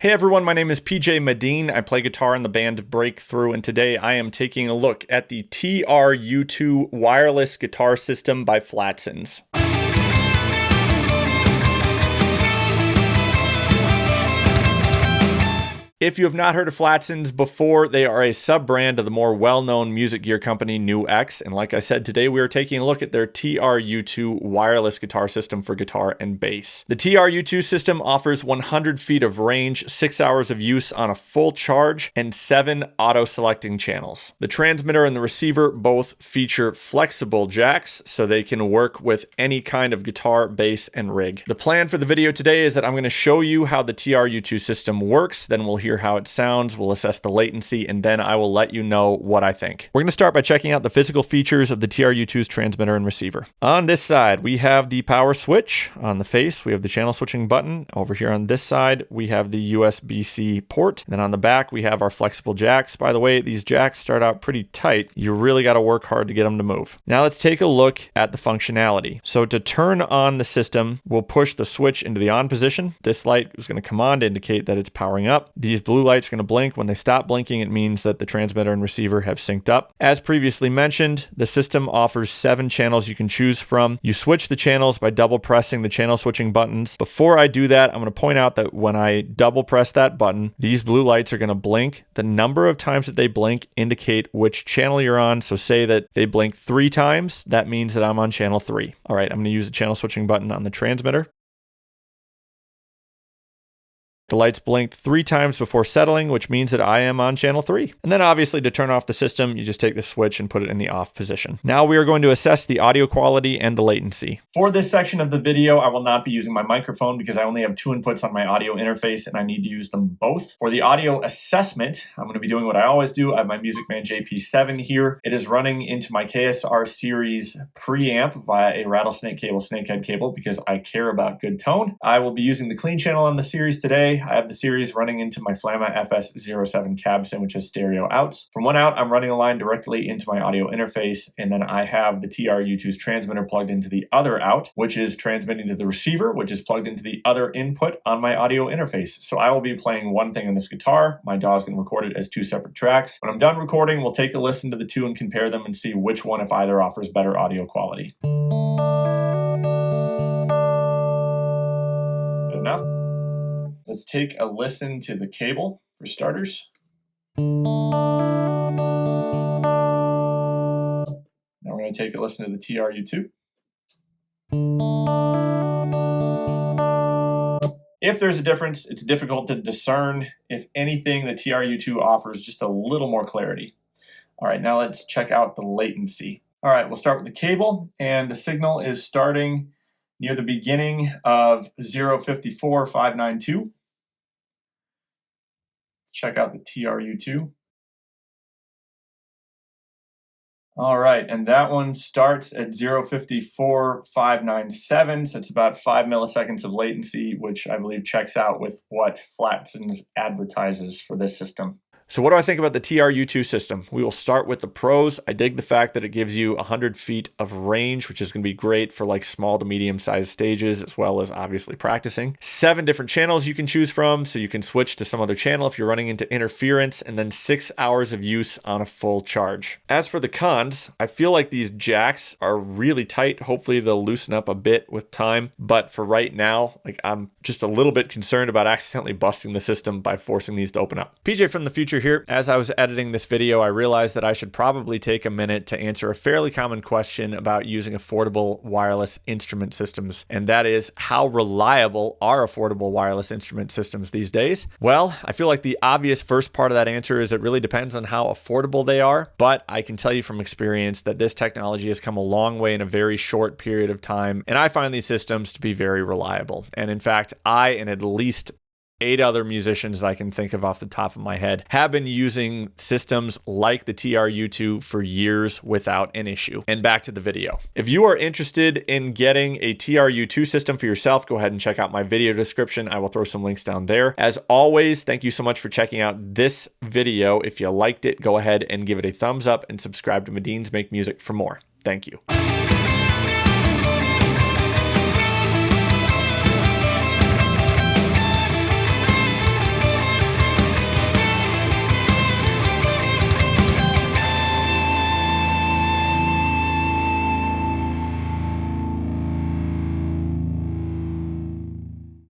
Hey everyone, my name is PJ Medin. I play guitar in the band Breakthrough, and today I am taking a look at the TR-U2 wireless guitar system by Flatsons. If you have not heard of Flatsons before, they are a sub-brand of the more well-known music gear company Nu X, and like I said, today we are taking a look at their TR-U2 wireless guitar system for guitar and bass. The TR-U2 system offers 100 feet of range, 6 hours of use on a full charge, and 7 auto-selecting channels. The transmitter and the receiver both feature flexible jacks, so they can work with any kind of guitar, bass, and rig. The plan for the video today is that I'm going to show you how the TR-U2 system works, then we'll hear how it sounds, we'll assess the latency, and then I will let you know what I think. We're going to start by checking out the physical features of the TR-U2's transmitter and receiver. On this side, we have the power switch. On the face, we have the channel switching button. Over here on this side, we have the USB-C port. And then on the back, we have our flexible jacks. By the way, these jacks start out pretty tight. You really got to work hard to get them to move. Now let's take a look at the functionality. So to turn on the system, we'll push the switch into the on position. This light is going to come on to indicate that it's powering up. These blue lights are going to blink. When they stop blinking, it means that the transmitter and receiver have synced up. As previously mentioned, the system offers 7 channels you can choose from. You switch the channels by double pressing the channel switching buttons. Before I do that, I'm going to point out that when I double press that button, these blue lights are going to blink. The number of times that they blink indicate which channel you're on. So say that they blink 3 times, that means that I'm on channel 3. All right, I'm going to use the channel switching button on the transmitter. The lights blinked 3 times before settling, which means that I am on channel 3. And then obviously to turn off the system, you just take the switch and put it in the off position. Now we are going to assess the audio quality and the latency. For this section of the video, I will not be using my microphone because I only have 2 inputs on my audio interface and I need to use them both. For the audio assessment, I'm going to be doing what I always do. I have my Music Man JP7 here. It is running into my KSR series preamp via a Rattlesnake Cable snakehead cable because I care about good tone. I will be using the clean channel on the series today. I have the series running into my Flamma FS07 cab sim, which has stereo outs. From one out, I'm running a line directly into my audio interface, and then I have the TR-U2's transmitter plugged into the other out, which is transmitting to the receiver, which is plugged into the other input on my audio interface. So I will be playing one thing on this guitar. My DAW is going to record it as 2 separate tracks. When I'm done recording, we'll take a listen to the 2 and compare them and see which one, if either, offers better audio quality. Good enough? Let's take a listen to the cable for starters. Now we're going to take a listen to the TR-U2. If there's a difference, it's difficult to discern. If anything, the TR-U2 offers just a little more clarity. All right, now let's check out the latency. All right, we'll start with the cable, and the signal is starting near the beginning of 054,592. Check out the TR-U2. All right, and that one starts at 054,597, so it's about 5 milliseconds of latency, which I believe checks out with what Flatsons advertises for this system. So what do I think about the TR-U2 system? We will start with the pros. I dig the fact that it gives you 100 feet of range, which is going to be great for like small to medium sized stages, as well as obviously practicing. 7 different channels you can choose from, so you can switch to some other channel if you're running into interference, and then 6 hours of use on a full charge. As for the cons, I feel like these jacks are really tight. Hopefully they'll loosen up a bit with time, but for right now, like I'm just a little bit concerned about accidentally busting the system by forcing these to open up. PJ from the future here. As I was editing this video, I realized that I should probably take a minute to answer a fairly common question about using affordable wireless instrument systems, and that is, how reliable are affordable wireless instrument systems these days? Well, I feel like the obvious first part of that answer is it really depends on how affordable they are, but I can tell you from experience that this technology has come a long way in a very short period of time, and I find these systems to be very reliable. And in fact, I and at least 8 other musicians that I can think of off the top of my head have been using systems like the TR-U2 for years without an issue. And back to the video. If you are interested in getting a TR-U2 system for yourself, go ahead and check out my video description. I will throw some links down there. As always, thank you so much for checking out this video. If you liked it, go ahead and give it a thumbs up and subscribe to Medins Make Music for more. Thank you.